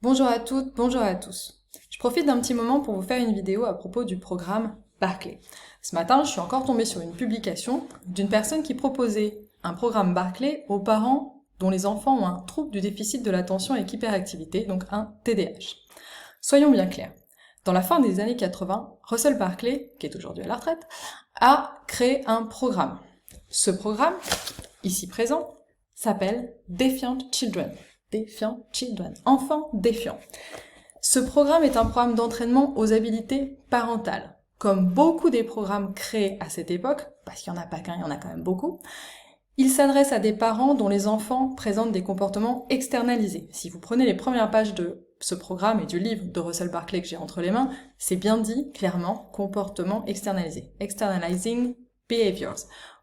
Bonjour à toutes, bonjour à tous. Je profite d'un petit moment pour vous faire une vidéo à propos du programme Barclay. Ce matin, je suis encore tombée sur une publication d'une personne qui proposait un programme Barclay aux parents dont les enfants ont un trouble du déficit de l'attention avec hyperactivité, donc un TDAH. Soyons bien clairs. Dans la fin des années 80, Russell Barclay, qui est aujourd'hui à la retraite, a créé un programme. Ce programme, ici présent, s'appelle Defiant Children. Defiant Children, enfants défiants. Ce programme est un programme d'entraînement aux habiletés parentales. Comme beaucoup des programmes créés à cette époque, parce qu'il n'y en a pas qu'un, il y en a quand même beaucoup, il s'adresse à des parents dont les enfants présentent des comportements externalisés. Si vous prenez les premières pages de ce programme et du livre de Russell Barclay que j'ai entre les mains, c'est bien dit clairement comportement externalisé. Externalizing behaviors.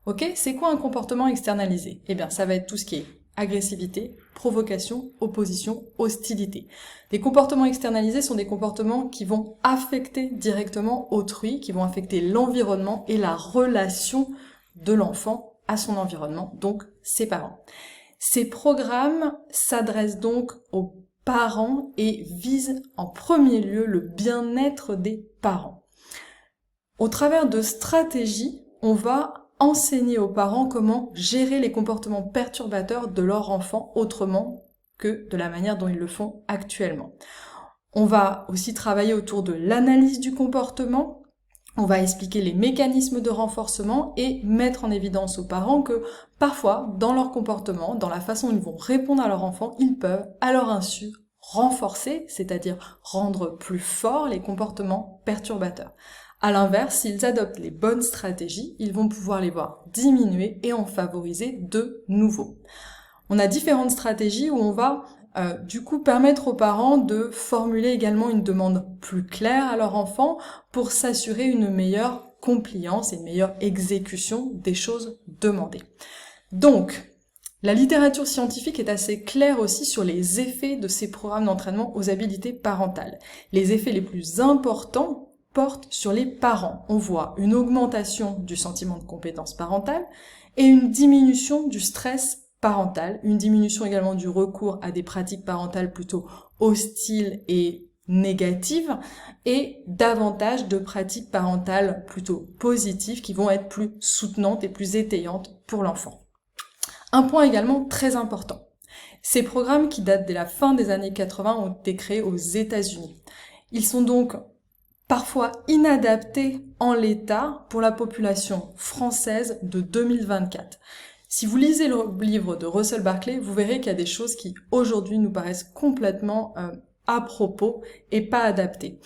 Ok, c'est quoi un comportement externalisé? Eh bien, ça va être tout ce qui est agressivité, provocation, opposition, hostilité. Les comportements externalisés sont des comportements qui vont affecter directement autrui, qui vont affecter l'environnement et la relation de l'enfant à son environnement, donc ses parents. Ces programmes s'adressent donc aux parents et visent en premier lieu le bien-être des parents. Au travers de stratégies, on va enseigner aux parents comment gérer les comportements perturbateurs de leur enfant autrement que de la manière dont ils le font actuellement. On va aussi travailler autour de l'analyse du comportement. On va expliquer les mécanismes de renforcement et mettre en évidence aux parents que parfois, dans leur comportement, dans la façon dont ils vont répondre à leur enfant, ils peuvent, à leur insu, renforcer, c'est-à-dire rendre plus forts les comportements perturbateurs. À l'inverse, s'ils adoptent les bonnes stratégies, ils vont pouvoir les voir diminuer et en favoriser de nouveaux. On a différentes stratégies où on va du coup permettre aux parents de formuler également une demande plus claire à leur enfant pour s'assurer une meilleure compliance et une meilleure exécution des choses demandées. Donc, la littérature scientifique est assez claire aussi sur les effets de ces programmes d'entraînement aux habiletés parentales. Les effets les plus importants portent sur les parents. On voit une augmentation du sentiment de compétence parentale et une diminution du stress parental, une diminution également du recours à des pratiques parentales plutôt hostiles et négatives, et davantage de pratiques parentales plutôt positives qui vont être plus soutenantes et plus étayantes pour l'enfant. Un point également très important. Ces programmes qui datent de la fin des années 80 ont été créés aux États-Unis. Ils sont donc parfois inadaptés en l'état pour la population française de 2024. Si vous lisez le livre de Russell Barclay, vous verrez qu'il y a des choses qui aujourd'hui nous paraissent complètement à propos et pas adaptées.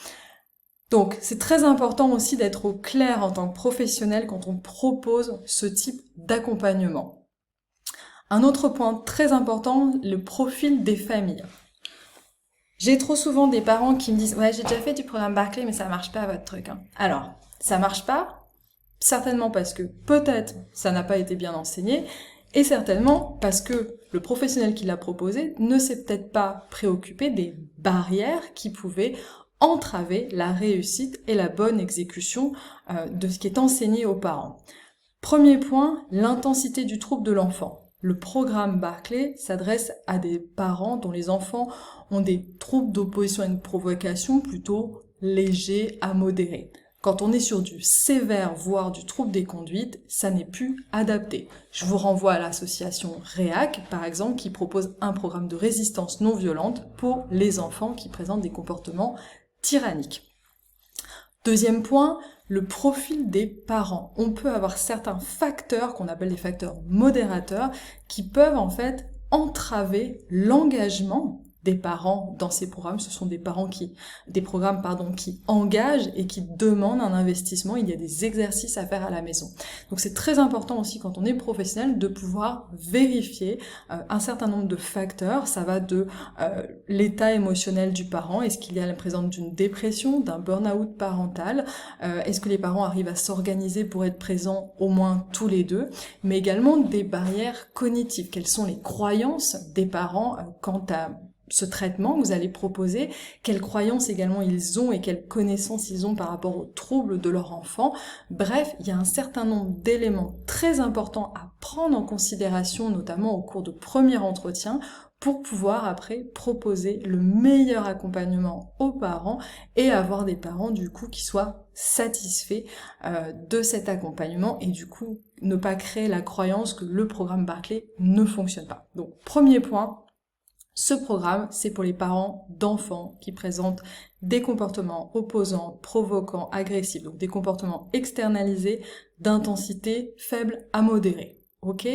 Donc c'est très important aussi d'être au clair en tant que professionnel quand on propose ce type d'accompagnement. Un autre point très important, le profil des familles. J'ai trop souvent des parents qui me disent « Ouais, j'ai déjà fait du programme Barclay, mais ça marche pas votre truc. » Alors, ça marche pas, certainement parce que peut-être ça n'a pas été bien enseigné, et certainement parce que le professionnel qui l'a proposé ne s'est peut-être pas préoccupé des barrières qui pouvaient entraver la réussite et la bonne exécution de ce qui est enseigné aux parents. Premier point, l'intensité du trouble de l'enfant. Le programme Barclay s'adresse à des parents dont les enfants ont des troubles d'opposition à une provocation plutôt légers à modérés. Quand on est sur du sévère, voire du trouble des conduites, ça n'est plus adapté. Je vous renvoie à l'association REAC, par exemple, qui propose un programme de résistance non violente pour les enfants qui présentent des comportements tyranniques. Deuxième point, le profil des parents. On peut avoir certains facteurs qu'on appelle des facteurs modérateurs qui peuvent en fait entraver l'engagement des parents dans ces programmes. Ce sont des programmes qui engagent et qui demandent un investissement. Il y a des exercices à faire à la maison. Donc c'est très important aussi quand on est professionnel de pouvoir vérifier un certain nombre de facteurs. Ça va de l'état émotionnel du parent. Est-ce qu'il y a la présence d'une dépression, d'un burn-out parental? Est-ce que les parents arrivent à s'organiser pour être présents au moins tous les deux? Mais également des barrières cognitives. Quelles sont les croyances des parents quant à ce traitement que vous allez proposer, quelles croyances également ils ont et quelles connaissances ils ont par rapport aux troubles de leur enfant. Bref, il y a un certain nombre d'éléments très importants à prendre en considération, notamment au cours de premiers entretiens, pour pouvoir après proposer le meilleur accompagnement aux parents et avoir des parents du coup qui soient satisfaits de cet accompagnement et du coup ne pas créer la croyance que le programme Barclay ne fonctionne pas. Donc premier point, ce programme c'est pour les parents d'enfants qui présentent des comportements opposants, provoquants, agressifs, donc des comportements externalisés d'intensité faible à modérée. Ok ?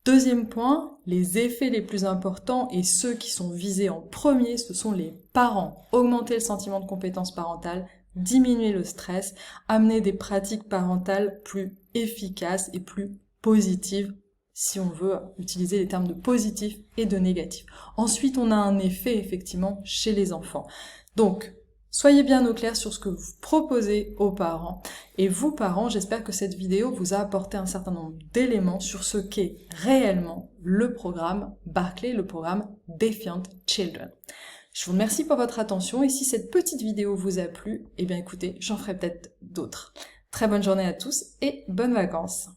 Deuxième point, les effets les plus importants et ceux qui sont visés en premier, ce sont les parents. Augmenter le sentiment de compétence parentale, diminuer le stress, amener des pratiques parentales plus efficaces et plus positives, si on veut utiliser les termes de positif et de négatif. Ensuite, on a un effet effectivement chez les enfants. Donc, soyez bien au clair sur ce que vous proposez aux parents. Et vous, parents, j'espère que cette vidéo vous a apporté un certain nombre d'éléments sur ce qu'est réellement le programme Barclay, le programme Defiant Children. Je vous remercie pour votre attention et si cette petite vidéo vous a plu, eh bien écoutez, j'en ferai peut-être d'autres. Très bonne journée à tous et bonnes vacances.